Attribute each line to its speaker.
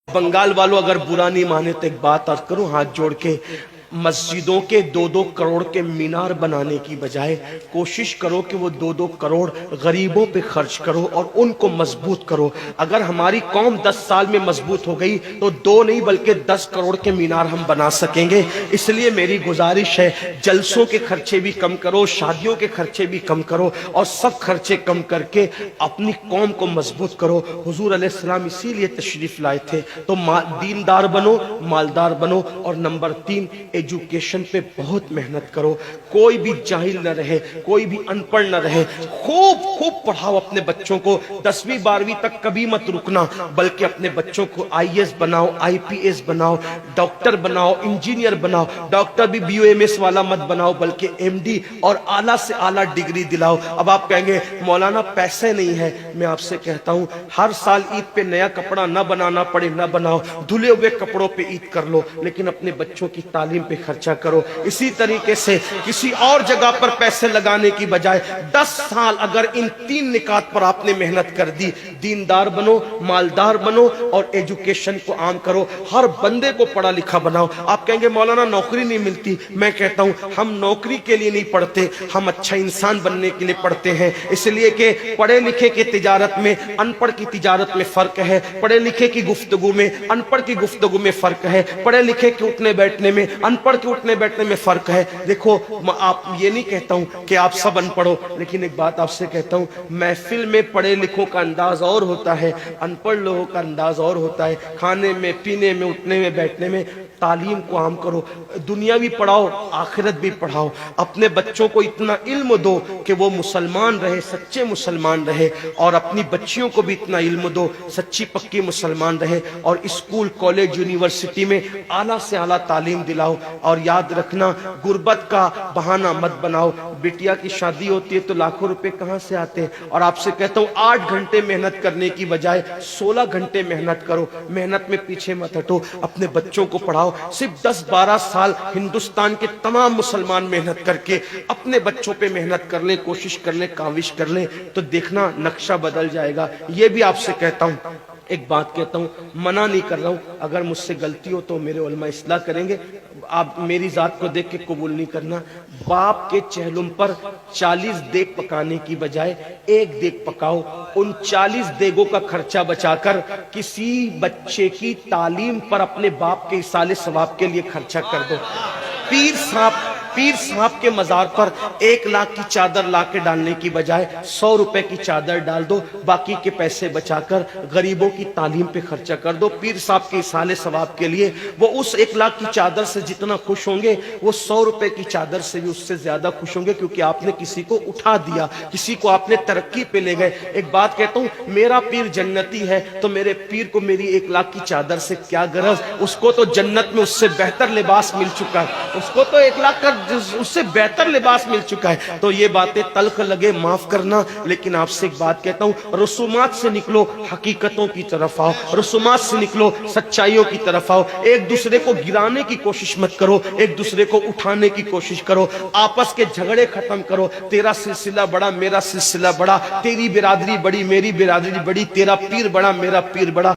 Speaker 1: بنگال والوں اگر برا نہیں مانے تو ایک بات عرض کروں ہاتھ جوڑ کے، مسجدوں کے 2-2 کروڑ کے مینار بنانے کی بجائے کوشش کرو کہ وہ 2-2 کروڑ غریبوں پہ خرچ کرو اور ان کو مضبوط کرو۔ اگر ہماری قوم 10 سال میں مضبوط ہو گئی تو 2 نہیں بلکہ 10 کروڑ کے مینار ہم بنا سکیں گے۔ اس لیے میری گزارش ہے جلسوں کے خرچے بھی کم کرو، شادیوں کے خرچے بھی کم کرو اور سب خرچے کم کر کے اپنی قوم کو مضبوط کرو۔ حضور علیہ السلام اسی لیے تشریف لائے تھے تو دیندار بنو، مالدار بنو، اور نمبر 3 ایجوکیشن پہ بہت محنت کرو۔ کوئی بھی جاہل نہ رہے، کوئی بھی ان پڑھ نہ رہے، خوب پڑھاؤ اپنے بچوں کو۔ 10ویں 12ویں تک کبھی مت رکنا، بلکہ اپنے بچوں کو IAS بناؤ، IPS بناؤ، ڈاکٹر بناؤ، انجینئر بناؤ۔ ڈاکٹر بھی BUMS والا مت بناؤ بلکہ MD اور اعلیٰ سے اعلیٰ ڈگری دلاؤ۔ اب آپ کہیں گے مولانا پیسے نہیں ہے، میں آپ سے کہتا ہوں ہر سال عید پہ نیا کپڑا نہ بنانا پڑے نہ بناؤ، دھلے ہوئے کپڑوں پہ عید کر لو، لیکن اپنے بچوں کی تعلیم پہ خرچہ کرو۔ اسی طریقے سے کسی اور جگہ پر پیسے لگانے کی بجائے 10 سال اگر ان 3 نکات پر آپ نے محنت کر دی، دیندار بنو، مالدار بنو اور ایجوکیشن کو عام کرو، ہر بندے کو پڑھا لکھا بناؤ۔ آپ کہیں گے مولانا نوکری نہیں ملتی، میں کہتا ہوں ہم نوکری کے لیے نہیں پڑھتے، ہم اچھا انسان بننے کے لیے پڑھتے ہیں۔ اس لیے کہ پڑھے لکھے کی تجارت میں ان پڑھ کی تجارت میں فرق ہے، پڑھے لکھے کی گفتگو میں ان پڑھ کی گفتگو میں فرق ہے، پڑھے لکھے کے اٹھنے بیٹھنے میں ان پڑھ کے اٹھنے بیٹھنے میں فرق ہے۔ دیکھو آپ یہ نہیں کہتا ہوں کہ آپ سب ان پڑھو، لیکن ایک بات آپ سے کہتا ہوں محفل میں پڑھے لکھوں کا انداز اور ہوتا ہے، ان پڑھ لوگوں کا انداز اور ہوتا ہے۔ کھانے میں، پینے میں، اٹھنے میں، بیٹھنے میں تعلیم کو عام کرو، دنیا بھی پڑھاؤ، آخرت بھی پڑھاؤ۔ اپنے بچوں کو اتنا علم دو کہ وہ مسلمان رہے، سچے مسلمان رہے، اور اپنی بچیوں کو بھی اتنا علم دو سچی پکی مسلمان رہے، اور اسکول، کالج، یونیورسٹی میں اعلیٰ سے اعلیٰ تعلیم دلاؤ۔ اور یاد رکھنا غربت کا بہانہ مت بناؤ۔ بیٹیا کی شادی ہوتی ہے تو لاکھوں روپے کہاں سے آتے ہیں، اور آپ سے کہتا ہوں 8 گھنٹے محنت کرنے کی بجائے 16 گھنٹے محنت کرو، محنت میں پیچھے مت ہٹو، اپنے بچوں کو پڑھاؤ۔ صرف 10-12 سال ہندوستان کے تمام مسلمان محنت کر کے اپنے بچوں پہ محنت کر لیں، کوشش کر لیں، کاوش کر لیں، تو دیکھنا نقشہ بدل جائے گا۔ یہ بھی آپ سے کہتا ہوں، ایک بات کہتا ہوں، منع نہیں کر رہا ہوں، اگر مجھ سے غلطی ہو تو میرے علماء اصلاح کریں گے، آپ میری ذات کو دیکھ کے قبول نہیں کرنا۔ باپ کے چہلم پر 40 دیگ پکانے کی بجائے 1 دیگ پکاؤ، ان 40 دیگوں کا خرچہ بچا کر کسی بچے کی تعلیم پر اپنے باپ کے ایصال ثواب کے لیے خرچہ کر دو۔ پیر صاحب کے مزار پر 1 لاکھ کی چادر لا کے ڈالنے کی بجائے 100 روپے کی چادر ڈال دو، باقی کے پیسے بچا کر غریبوں کی تعلیم پہ خرچہ کر دو۔ پیر صاحب کے ایصال ثواب کے لیے وہ اس 1 لاکھ کی چادر سے جتنا خوش ہوں گے وہ 100 روپے کی چادر سے بھی اس سے زیادہ خوش ہوں گے، کیونکہ آپ نے کسی کو اٹھا دیا، کسی کو آپ نے ترقی پہ لے گئے۔ ایک بات کہتا ہوں، میرا پیر جنتی ہے تو میرے پیر کو میری 1 لاکھ کی چادر سے کیا غرض، اس کو تو جنت میں اس سے بہتر لباس مل چکا ہے، اس کو تو 1 لاکھ کا اس سے بہتر لباس مل چکا ہے۔ تو یہ باتیں تلخ لگے معاف کرنا، لیکن آپ سے ایک بات کہتا ہوں، رسومات سے نکلو، حقیقتوں کی طرف آؤ، رسومات سے نکلو، سچائیوں کی طرف آؤ۔ ایک دوسرے کو گرانے کی کوشش مت کرو، ایک دوسرے کو اٹھانے کی کوشش کرو، آپس کے جھگڑے ختم کرو۔ تیرا سلسلہ بڑا، میرا سلسلہ بڑا، تیری برادری بڑی، میری برادری بڑی، تیرا پیر بڑا، میرا پیر بڑا۔